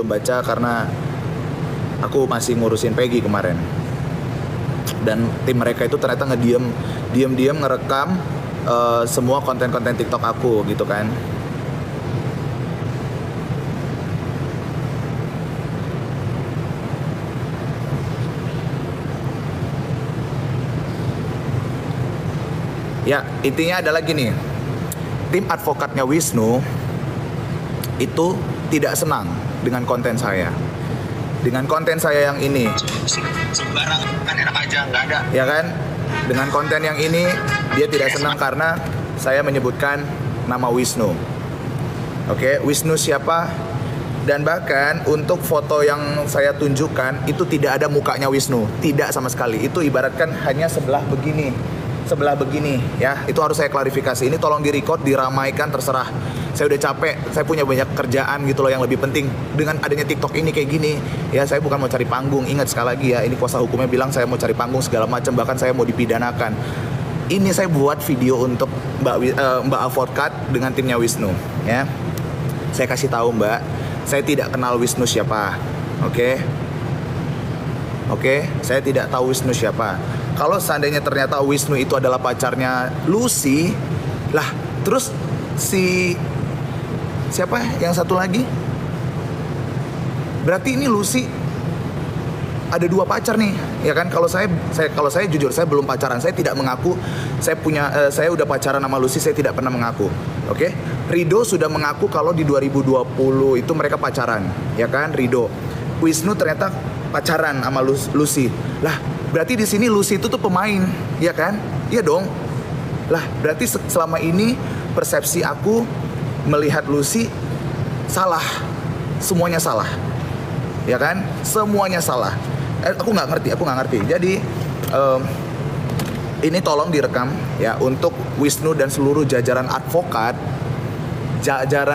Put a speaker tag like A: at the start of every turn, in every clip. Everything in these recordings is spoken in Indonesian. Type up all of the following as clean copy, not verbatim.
A: belum baca karena aku masih ngurusin Peggy kemarin. Dan tim mereka itu ternyata diam-diam ngerekam semua konten-konten TikTok aku gitu kan. Ya, intinya adalah gini. Tim advokatnya Wisnu itu tidak senang dengan konten saya. Dengan konten saya yang ini.
B: Sembarang kan enak aja, nggak ada.
A: Ya kan? Dengan konten yang ini dia tidak senang karena saya menyebutkan nama Wisnu. Oke, Wisnu siapa? Dan bahkan untuk foto yang saya tunjukkan itu tidak ada mukanya Wisnu, tidak sama sekali. Itu ibaratkan hanya sebelah begini ya. Itu harus saya klarifikasi. Ini tolong direcord, diramaikan, terserah. Saya udah capek, saya punya banyak kerjaan gitu loh yang lebih penting. Dengan adanya TikTok ini kayak gini, ya saya bukan mau cari panggung. Ingat sekali lagi ya, ini kuasa hukumnya bilang saya mau cari panggung segala macam, bahkan saya mau dipidanakan. Ini saya buat video untuk Mbak Advokat dengan timnya Wisnu, ya. Saya kasih tahu Mbak, saya tidak kenal Wisnu siapa, oke? Oke, saya tidak tahu Wisnu siapa. Kalau seandainya ternyata Wisnu itu adalah pacarnya Lucy, lah terus siapa yang satu lagi? Berarti ini Lucy ada dua pacar nih, ya kan? Kalau saya jujur, saya belum pacaran, saya tidak mengaku saya udah pacaran sama Lucy, saya tidak pernah mengaku. Oke? Rido sudah mengaku kalau di 2020 itu mereka pacaran, ya kan? Rido. Wisnu ternyata pacaran sama Lucy. Lah, berarti di sini Lucy itu tuh pemain, ya kan? Iya dong. Lah, berarti selama ini persepsi aku melihat Lucy salah. Semuanya salah. Ya kan? Semuanya salah. Aku nggak ngerti. Jadi ini tolong direkam ya untuk Wisnu dan seluruh jajaran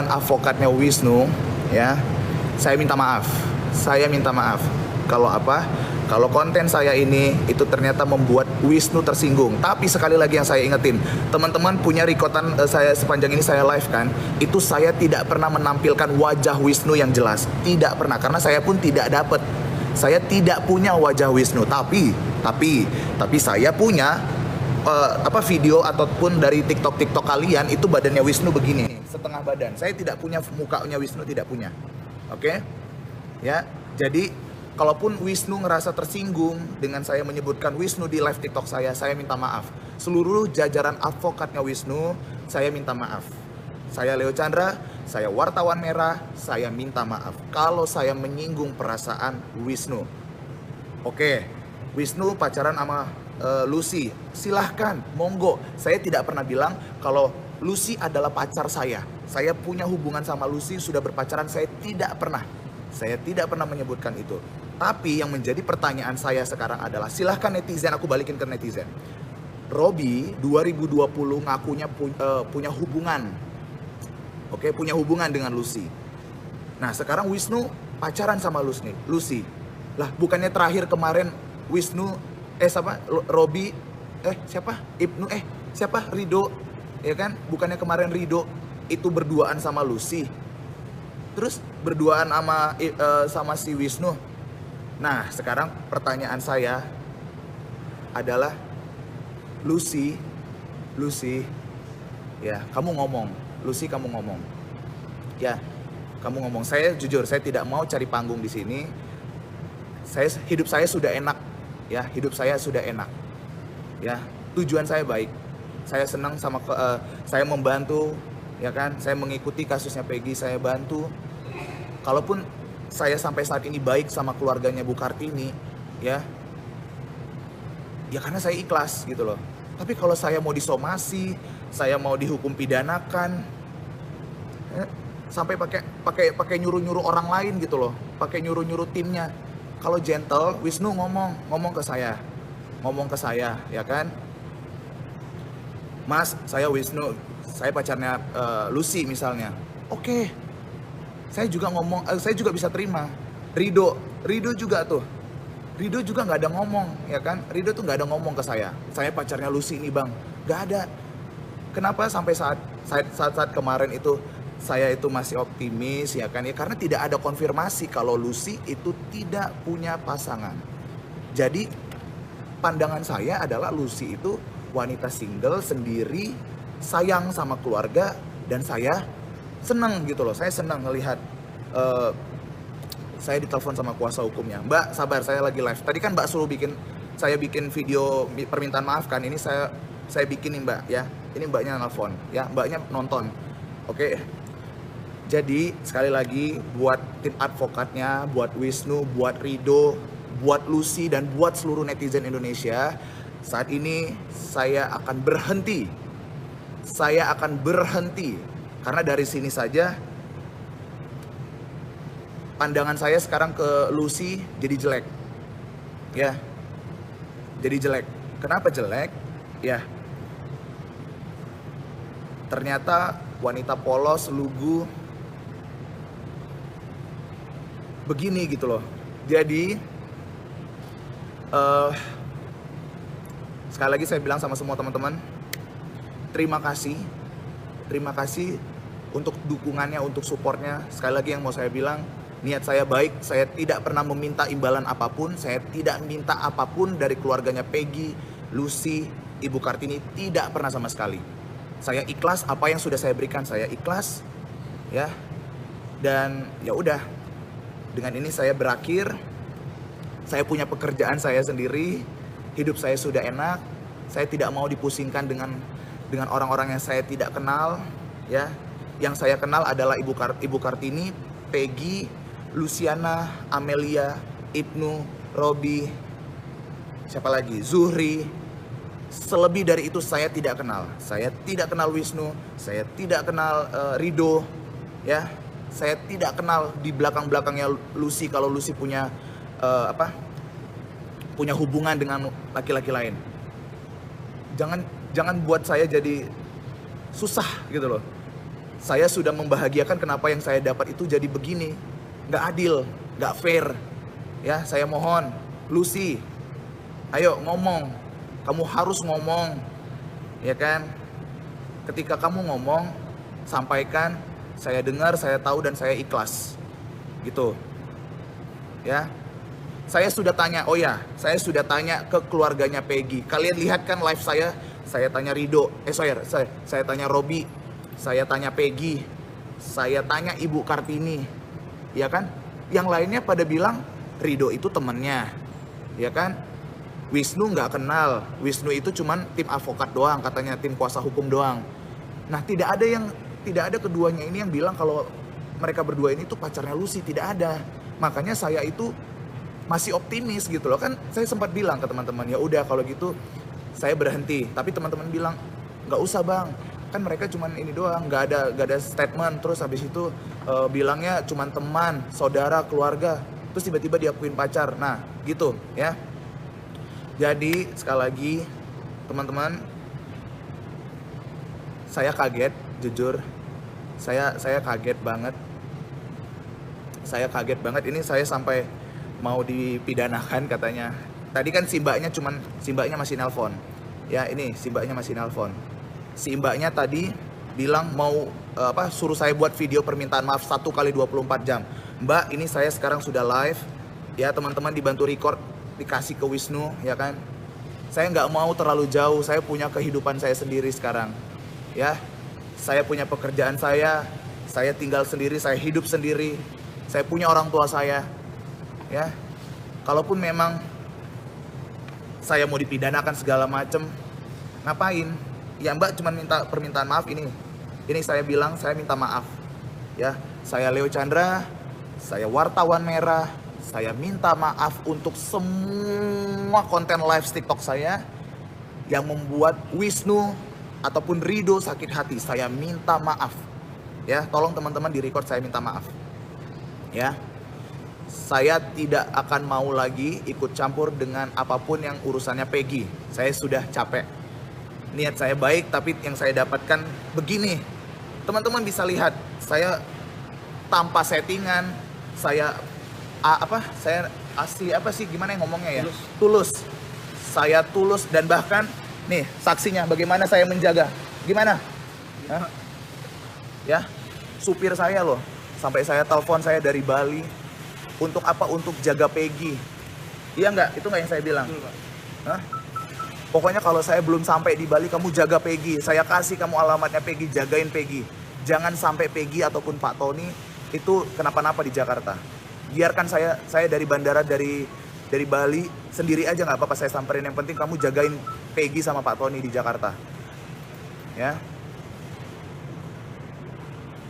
A: advokatnya Wisnu ya. Saya minta maaf. Kalau konten saya ini itu ternyata membuat Wisnu tersinggung. Tapi sekali lagi yang saya ingetin, teman-teman punya rekotan saya sepanjang ini saya live kan, itu saya tidak pernah menampilkan wajah Wisnu yang jelas. Tidak pernah, karena saya pun tidak dapat. Saya tidak punya wajah Wisnu, tapi saya punya video ataupun dari TikTok kalian itu badannya Wisnu begini, setengah badan. Saya tidak punya mukanya Wisnu, tidak punya. Oke? Ya, jadi kalaupun Wisnu ngerasa tersinggung dengan saya menyebutkan Wisnu di live TikTok saya minta maaf. Seluruh jajaran advokatnya Wisnu, saya minta maaf. Saya Leo Chandra, saya wartawan merah, saya minta maaf kalau saya menyinggung perasaan Wisnu. Oke, Wisnu pacaran sama Lucy, silahkan, monggo. Saya tidak pernah bilang kalau Lucy adalah pacar saya. Saya punya hubungan sama Lucy, sudah berpacaran, saya tidak pernah menyebutkan itu. Tapi yang menjadi pertanyaan saya sekarang adalah, silahkan netizen, aku balikin ke netizen. Robby 2020 ngakunya punya hubungan. Oke, punya hubungan dengan Lucy. Nah, sekarang Wisnu pacaran sama Lucy. Lah, bukannya terakhir kemarin Robby Rido, ya kan? Bukannya kemarin Rido itu berduaan sama Lucy. Terus berduaan sama si Wisnu. Nah, sekarang pertanyaan saya adalah Lucy, ya, kamu ngomong. Ya, kamu ngomong. Saya jujur, saya tidak mau cari panggung di sini. Hidup saya sudah enak, ya. Ya, tujuan saya baik. Saya senang saya membantu, ya kan? Saya mengikuti kasusnya Peggy, saya bantu. Kalaupun saya sampai saat ini baik sama keluarganya Bu Kartini, ya karena saya ikhlas gitu loh. Tapi kalau saya mau disomasi, saya mau dihukum pidanakan, sampai pakai nyuruh orang lain gitu loh, pakai nyuruh timnya. Kalau gentle, Wisnu ngomong ke saya, ya kan? Mas, saya Wisnu, saya pacarnya Lucy misalnya. Oke. Saya juga bisa terima. Rido juga nggak ada ngomong, ya kan? Rido tuh nggak ada ngomong ke saya pacarnya Lucy ini bang, nggak ada. Kenapa sampai saat kemarin itu saya itu masih optimis ya kan ya, karena tidak ada konfirmasi kalau Lucy itu tidak punya pasangan. Jadi pandangan saya adalah Lucy itu wanita single sendiri, sayang sama keluarga, dan saya senang gitu loh. Saya senang ngelihat saya ditelepon sama kuasa hukumnya. Mbak, sabar, saya lagi live. Tadi kan Mbak suruh saya bikin video permintaan maaf kan. Ini saya bikin nih Mbak ya. Ini Mbaknya nelfon ya, Mbaknya nonton. Oke. Jadi sekali lagi buat tim advokatnya, buat Wisnu, buat Rido, buat Lucy, dan buat seluruh netizen Indonesia, saat ini saya akan berhenti. Saya akan berhenti karena dari sini saja pandangan saya sekarang ke Lucy jadi jelek. Ya. Jadi jelek. Kenapa jelek? Ya. Ternyata wanita polos, lugu, begini gitu loh. Jadi sekali lagi saya bilang sama semua teman-teman, terima kasih untuk dukungannya, untuk supportnya. Sekali lagi yang mau saya bilang, niat saya baik. Saya tidak pernah meminta imbalan apapun. Saya tidak minta apapun dari keluarganya Peggy, Lucy, Ibu Kartini, tidak pernah sama sekali. Saya ikhlas, apa yang sudah saya berikan saya ikhlas ya. Dan ya udah, dengan ini saya berakhir. Saya punya pekerjaan saya sendiri, hidup saya sudah enak. Saya tidak mau dipusingkan dengan orang-orang yang saya tidak kenal ya. Yang saya kenal adalah Ibu Kartini, Peggy, Luciana, Amelia, Ibnu, Robi, siapa lagi? Zuhri. Selebih dari itu saya tidak kenal. Saya tidak kenal Wisnu, saya tidak kenal Rido ya. Saya tidak kenal di belakang-belakangnya Lucy, kalau Lucy punya punya hubungan dengan laki-laki lain. Jangan buat saya jadi susah gitu loh. Saya sudah membahagiakan, kenapa yang saya dapat itu jadi begini? Nggak adil, nggak fair. Ya, saya mohon, Lucy, ayo ngomong. Kamu harus ngomong, ya kan? Ketika kamu ngomong, sampaikan. Saya dengar, saya tahu, dan saya ikhlas, gitu. Ya, saya sudah tanya. Oh ya, saya sudah tanya ke keluarganya Peggy. Kalian lihat kan live saya tanya Rido. Saya tanya Robi. Saya tanya Peggy, saya tanya Ibu Kartini, ya kan? Yang lainnya pada bilang Rido itu temennya, ya kan? Wisnu nggak kenal, Wisnu itu cuman tim advokat doang, katanya tim kuasa hukum doang. Nah, tidak ada keduanya ini yang bilang kalau mereka berdua ini tuh pacarnya Lucy, tidak ada. Makanya saya itu masih optimis gitu loh. Kan saya sempat bilang ke teman-teman, ya udah kalau gitu saya berhenti. Tapi teman-teman bilang, nggak usah bang, kan mereka cuman ini doang, nggak ada statement. Terus habis itu bilangnya cuman teman, saudara, keluarga. Terus tiba-tiba diakuin pacar. Nah gitu ya. Jadi sekali lagi teman-teman, saya kaget, jujur. Saya kaget banget. Saya kaget banget. Ini saya sampai mau dipidanakan katanya. Tadi kan si mbaknya masih nelpon. Ya ini si mbaknya masih nelpon. Si mbaknya tadi bilang mau suruh saya buat video permintaan maaf 1 kali 24 jam. Mbak, ini saya sekarang sudah live. Ya teman-teman, dibantu record, dikasih ke Wisnu, ya kan. Saya nggak mau terlalu jauh. Saya punya kehidupan saya sendiri sekarang. Ya, saya punya pekerjaan saya tinggal sendiri, saya hidup sendiri. Saya punya orang tua saya. Ya, kalaupun memang saya mau dipidanakan segala macem, ngapain? Ya Mbak cuma minta permintaan maaf ini saya bilang saya minta maaf. Ya, saya Leo Chandra, saya wartawan merah, saya minta maaf untuk semua konten live TikTok saya yang membuat Wisnu ataupun Rido sakit hati. Saya minta maaf. Ya, tolong teman-teman di-record saya minta maaf. Ya. Saya tidak akan mau lagi ikut campur dengan apapun yang urusannya Peggy. Saya sudah capek. Niat saya baik, tapi yang saya dapatkan begini. Teman-teman bisa lihat, saya tanpa settingan, saya asli gimana yang ngomongnya ya? Tulus. Saya tulus, dan bahkan nih saksinya bagaimana saya menjaga. Gimana? Hah? Ya. supir saya loh. Sampai saya telepon saya dari Bali. Untuk apa? Untuk jaga Peggy. Iya nggak? Itu nggak yang saya bilang?
C: Betul, Pak.
A: Hah? Pokoknya kalau saya belum sampai di Bali, kamu jaga Peggy. Saya kasih kamu alamatnya Peggy, jagain Peggy. Jangan sampai Peggy ataupun Pak Tony itu kenapa-napa di Jakarta. Biarkan saya dari bandara dari Bali sendiri aja nggak apa-apa, saya samperin. Yang penting kamu jagain Peggy sama Pak Tony di Jakarta. Ya.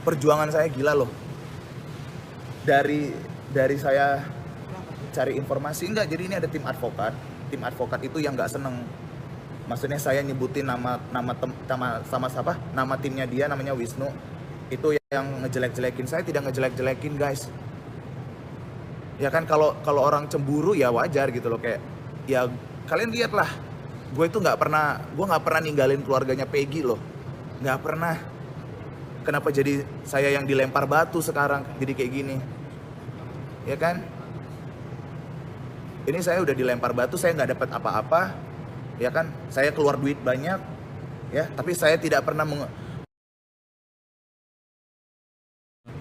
A: Perjuangan saya gila loh. Dari saya cari informasi, enggak, jadi ini ada tim advokat itu yang nggak seneng, maksudnya saya nyebutin nama timnya dia, namanya Wisnu, itu yang ngejelek-jelekin. Saya tidak ngejelek-jelekin guys, ya kan. Kalau orang cemburu ya wajar gitu loh, kayak ya kalian lihatlah, gue nggak pernah ninggalin keluarganya Peggy loh, nggak pernah. Kenapa jadi saya yang dilempar batu sekarang jadi kayak gini? Ya kan? Ini saya udah dilempar batu, saya nggak dapat apa-apa. Ya kan? Saya keluar duit banyak. Ya, tapi saya tidak pernah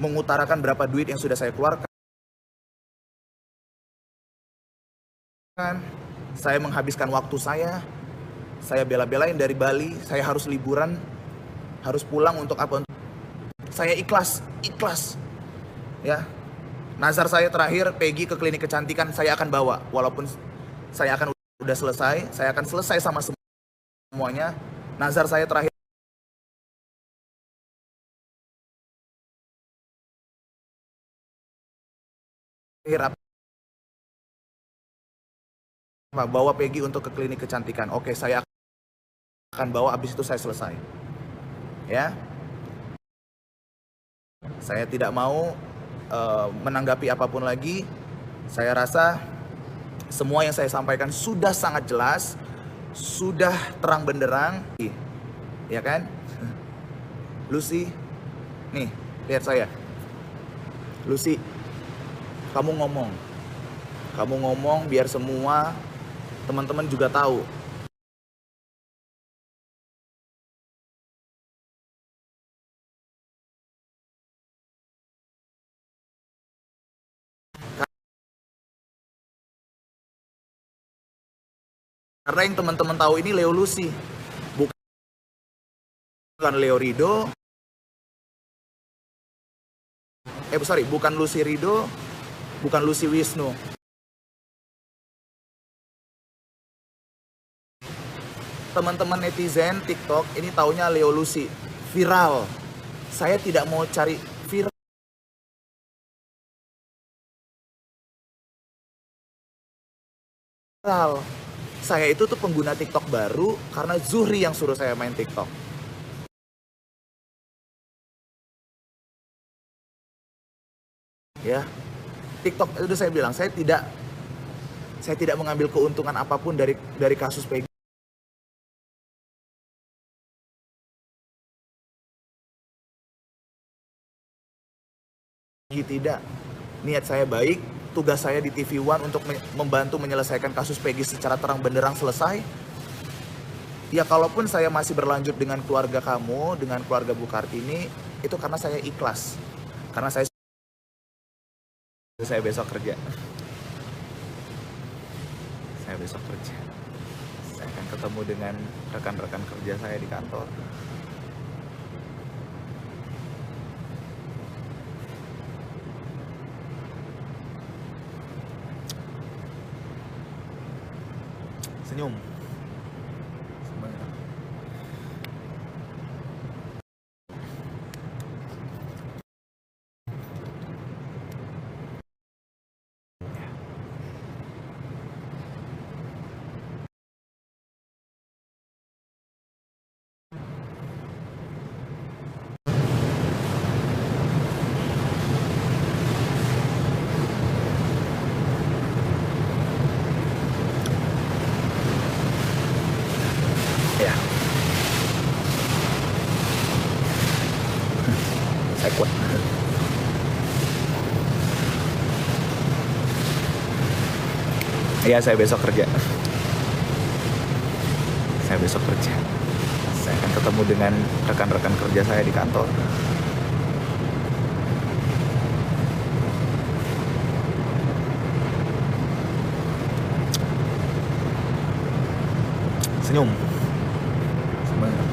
A: mengutarakan berapa duit yang sudah saya keluarkan. Saya menghabiskan waktu saya bela-belain dari Bali, saya harus liburan, harus pulang untuk apa? Saya ikhlas. Ya. Nazar saya terakhir, Peggy ke klinik kecantikan saya akan bawa. Walaupun saya akan udah selesai, saya akan selesai sama semuanya. Nazar saya terakhir bawa Peggy untuk ke klinik kecantikan. Oke, saya akan bawa, abis itu saya selesai. Ya. Saya tidak mau menanggapi apapun lagi. Saya rasa semua yang saya sampaikan sudah sangat jelas, sudah terang benderang, ya kan? Lucy, nih lihat saya. Lucy, kamu ngomong biar semua teman-teman juga tahu. Karena yang teman-teman tahu ini Leo Lucy, bukan Leo Rido. Bukan Lucy Rido, bukan Lucy Wisnu. Teman-teman netizen TikTok ini taunya Leo Lucy, viral. Saya tidak mau cari viral. Saya itu tuh pengguna TikTok baru karena Zuhri yang suruh saya main TikTok. Ya, TikTok itu saya bilang, saya tidak mengambil keuntungan apapun dari kasus Peggy. Tidak, niat saya baik. Tugas saya di TV One untuk membantu menyelesaikan kasus Peggy secara terang benderang selesai. Ya kalaupun saya masih berlanjut dengan keluarga kamu, dengan keluarga Bu Kartini, itu karena saya ikhlas. Karena saya besok kerja. Saya besok kerja. Saya akan ketemu dengan rekan-rekan kerja saya di kantor. Senyum. Semuanya. Ya. Saya kuat. Iya, saya besok kerja. Saya besok kerja. Saya akan ketemu dengan rekan-rekan kerja saya di kantor. Senyum. Semangat.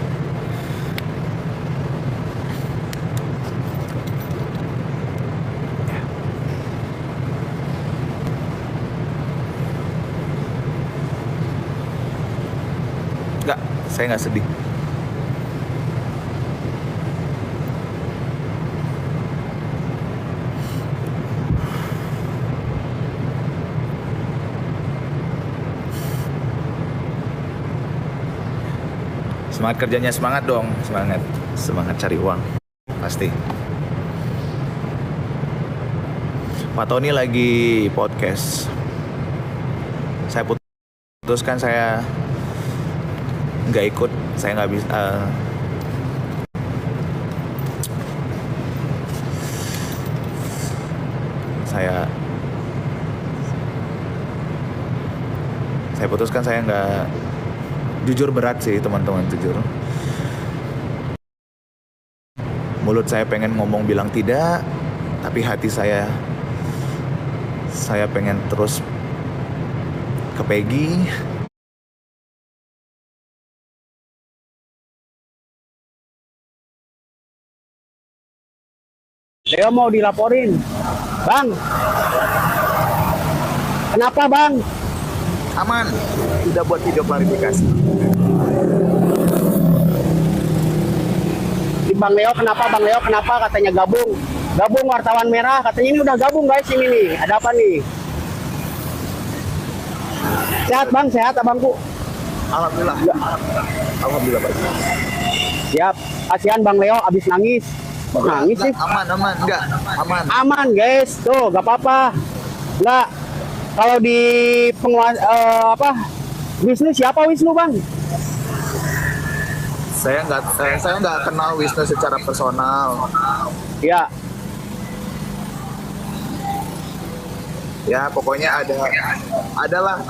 A: Enggak, saya nggak sedih. Semangat kerjanya, semangat dong, semangat cari uang, pasti. Pak Tony lagi podcast. Saya putuskan saya nggak ikut, saya nggak bisa. Saya putuskan saya nggak. Jujur berat sih teman-teman, jujur. Mulut saya pengen ngomong bilang tidak, tapi hati saya pengen terus ke Peggy.
C: Leo mau dilaporin. Bang. Kenapa, Bang?
A: Aman, udah buat video klarifikasi.
C: Di Bang Leo kenapa katanya gabung wartawan merah, katanya ini udah gabung guys ini nih. Ada apa nih? Sehat Bang, sehat abangku.
A: Alhamdulillah. Alhamdulillah Pak.
C: Siap. Kasihan Bang Leo abis nangis. Nangis sih.
A: Aman, enggak, aman.
C: Aman guys, tuh gak apa-apa. Enggak. Kalau di Wisnu siapa Wisnu Bang?
A: Saya nggak kenal Wisnu secara personal.
C: Ya.
A: Ya pokoknya adalah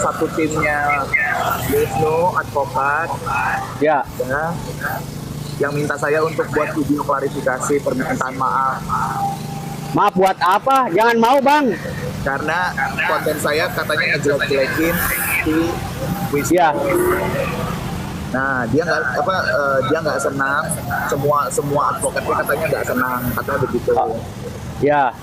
A: satu timnya Wisnu advokat.
C: Ya.
A: Yang minta saya untuk buat video klarifikasi permintaan maaf.
C: Maaf buat apa? Jangan mau Bang.
A: Karena konten saya katanya ngejelek-jelekin si Wisnu.
C: Ya.
A: Nah dia nggak senang, semua advokatnya katanya nggak senang, katanya begitu.
C: Ya.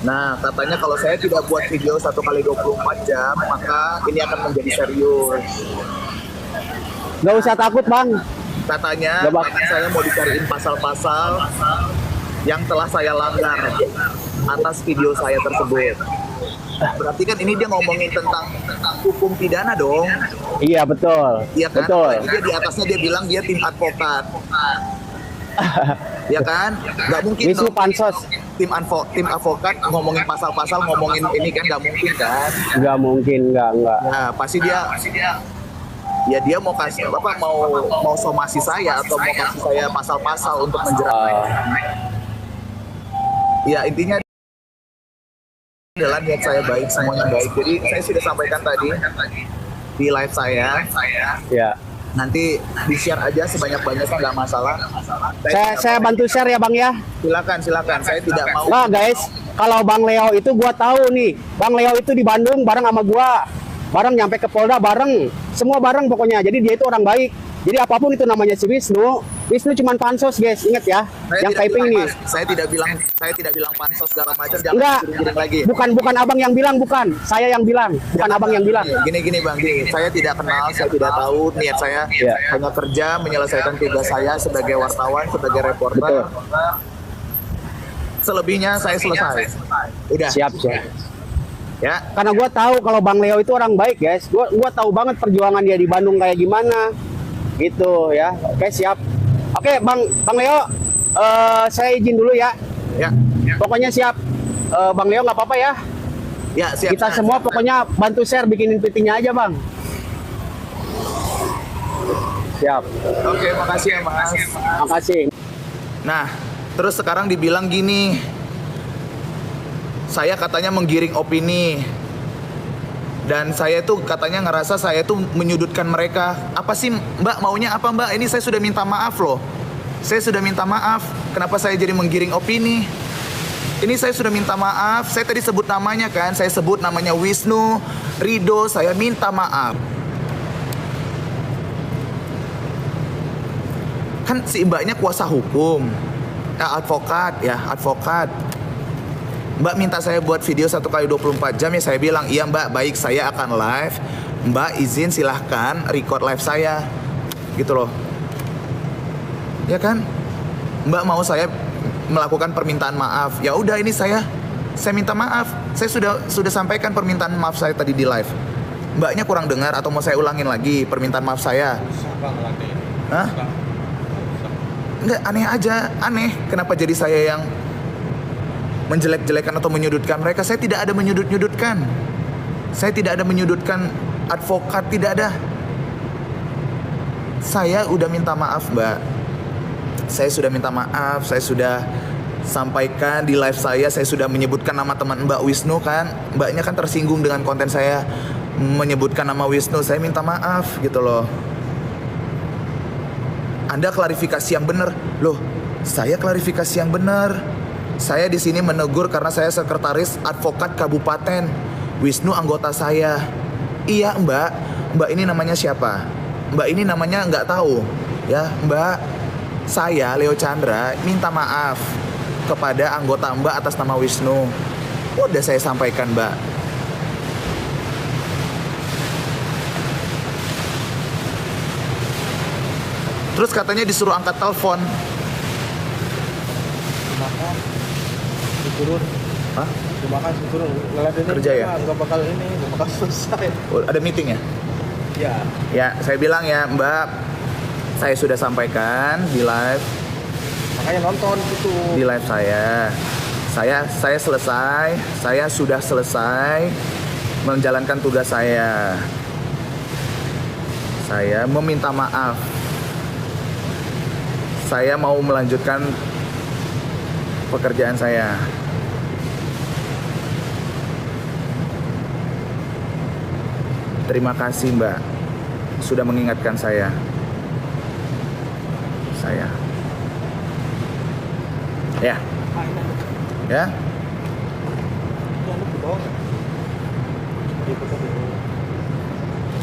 A: Nah katanya kalau saya tidak buat video 1 kali 24 jam maka ini akan menjadi serius.
C: Gak usah takut Bang.
A: Katanya saya mau dicariin pasal-pasal yang telah saya langgar atas video saya tersebut. Berarti kan ini dia ngomongin tentang hukum pidana dong.
C: Iya betul.
A: Iya kan?
C: Betul.
A: Dia di atasnya dia bilang dia tim advokat. Ya kan? Gak mungkin
C: Wisnu
A: dong.
C: Pansos.
A: Tim advokat ngomongin pasal-pasal, ngomongin ini kan gak mungkin kan?
C: Nggak mungkin, nggak.
A: Nah pasti dia ya dia mau kasih apa, mau somasi saya atau mau kasih saya pasal-pasal untuk menjerat saya. Ya intinya adalah niat saya baik, semuanya baik. Jadi saya sudah sampaikan tadi di live saya.
C: Ya.
A: Nanti di-share aja sebanyak-banyaknya, nggak masalah.
C: Saya bantu share ya Bang ya.
A: Silakan. Saya tidak mau.
C: Nah guys, kalau Bang Leo itu gua tahu nih. Bang Leo itu di Bandung bareng sama gua. Bareng nyampe ke Polda bareng. Semua bareng pokoknya. Jadi dia itu orang baik. Jadi apapun itu namanya si Wisnu cuman pansos guys, inget ya. Yang typing nih.
A: Saya tidak bilang pansos segala macam, jangan
C: Enggak.
A: giring lagi.
C: Bukan abang yang bilang, bukan. Saya yang bilang, bukan abang yang bilang.
A: Gini Bang, saya tidak kenal, saya tidak tahu, niat saya hanya kerja menyelesaikan tugas saya sebagai wartawan, sebagai reporter.
C: Betul.
A: Selebihnya saya selesai. Udah.
C: Siap.
A: Ya.
C: Karena gua tahu kalau Bang Leo itu orang baik guys. Gua tahu banget perjuangan dia di Bandung kayak gimana. Gitu ya. Oke, siap. Oke, Bang Leo, saya izin dulu ya.
A: Ya.
C: Pokoknya siap. Bang Leo nggak apa-apa ya.
A: Ya, siap.
C: Kita semua pokoknya bantu share, bikinin petinya aja, Bang. Siap.
A: Oke, makasih ya, Mas.
C: Makasih.
A: Nah, terus sekarang dibilang gini. Saya katanya menggiring opini. Dan saya tuh katanya ngerasa saya tuh menyudutkan mereka. Apa sih Mbak maunya apa Mbak? Ini saya sudah minta maaf loh. Saya sudah minta maaf. Kenapa saya jadi menggiring opini? Ini saya sudah minta maaf. Saya tadi sebut namanya kan. Saya sebut namanya Wisnu Ridho. Saya minta maaf. kan si mbaknya kuasa hukum, advokat. Mbak minta saya buat video 1 kali 24 jam, ya saya bilang iya mbak, baik, saya akan live. Mbak izin silahkan record live saya, gitu loh. Ya kan? Mbak mau saya melakukan permintaan maaf, ya udah ini saya minta maaf. Saya sudah sampaikan permintaan maaf saya tadi di live. Mbaknya kurang dengar atau mau saya ulangin lagi permintaan maaf saya? Hah? Enggak, aneh aja, aneh. Kenapa jadi saya yang menjelek-jelekan atau menyudutkan mereka? Saya tidak ada menyudut-nyudutkan. Saya tidak ada menyudutkan advokat, tidak ada. Saya udah minta maaf, Mbak. Saya sudah minta maaf, saya sudah sampaikan di live saya sudah menyebutkan nama teman Mbak Wisnu kan. Mbaknya kan tersinggung dengan konten saya menyebutkan nama Wisnu. Saya minta maaf gitu loh. Anda klarifikasi yang benar. Loh, saya klarifikasi yang benar. Saya di sini menegur karena saya sekretaris advokat kabupaten. Wisnu anggota saya. Iya, Mbak. Mbak ini namanya siapa? Mbak ini namanya nggak tahu. Ya, Mbak. Saya, Leo Chandra, minta maaf kepada anggota Mbak atas nama Wisnu. Udah saya sampaikan, Mbak. Terus katanya disuruh angkat telepon.
D: Turun.
A: Hah?
D: Terima kasih turun.
A: Kerja ya?
D: Nggak bakal selesai.
A: Oh, ada meeting ya?
D: Ya.
A: Ya, saya bilang ya, Mbak, saya sudah sampaikan di live.
D: Makanya nonton itu.
A: Di live saya selesai. Saya sudah selesai menjalankan tugas saya. Saya meminta maaf. Saya mau melanjutkan pekerjaan saya. Terima kasih, Mbak, sudah mengingatkan saya. Ya. Ya.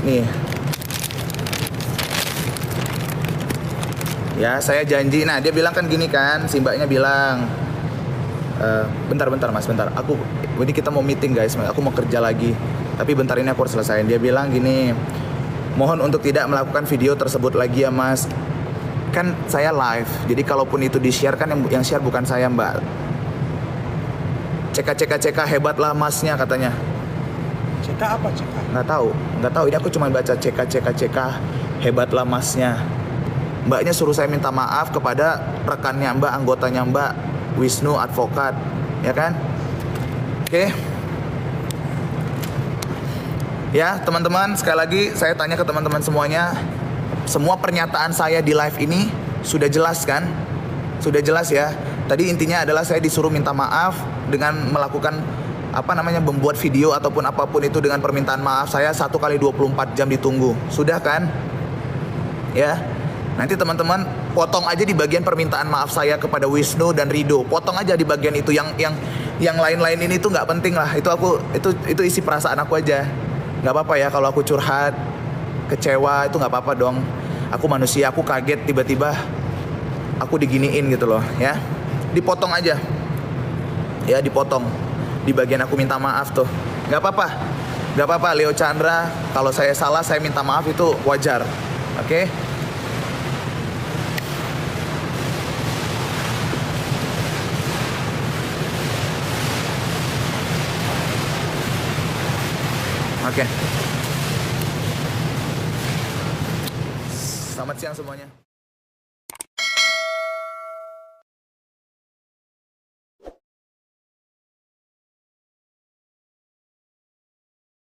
A: Nih. Ya, saya janji. Nah, dia bilang kan gini kan, si mbaknya bilang, bentar mas, bentar. Ini kita mau meeting guys, aku mau kerja lagi. Tapi bentar ini aku harus selesaiin. Dia bilang gini, mohon untuk tidak melakukan video tersebut lagi ya mas. Kan saya live, jadi kalaupun itu di-share kan yang share bukan saya, mbak. CK hebatlah masnya katanya.
D: CK apa CK?
A: Nggak tahu. Ini aku cuma baca CK hebatlah masnya. Mbaknya suruh saya minta maaf kepada rekannya Mbak, anggotanya Mbak Wisnu advokat, ya kan? Oke. Ya, teman-teman, sekali lagi saya tanya ke teman-teman semuanya, semua pernyataan saya di live ini sudah jelas kan? Sudah jelas ya. Tadi intinya adalah saya disuruh minta maaf dengan melakukan membuat video ataupun apapun itu dengan permintaan maaf saya 1 kali 24 jam ditunggu. Sudah kan? Ya. Nanti teman-teman potong aja di bagian permintaan maaf saya kepada Wisnu dan Rido. Potong aja di bagian itu, yang lain-lain ini tuh nggak penting lah. Itu isi perasaan aku aja. Nggak apa-apa ya kalau aku curhat, kecewa, itu nggak apa-apa dong. Aku manusia, aku kaget tiba-tiba aku diginiin gitu loh, ya. Dipotong aja. Ya, dipotong. Di bagian aku minta maaf tuh. Nggak apa-apa Leo Chandra, kalau saya salah saya minta maaf, itu wajar. Oke? Oke. Selamat siang semuanya.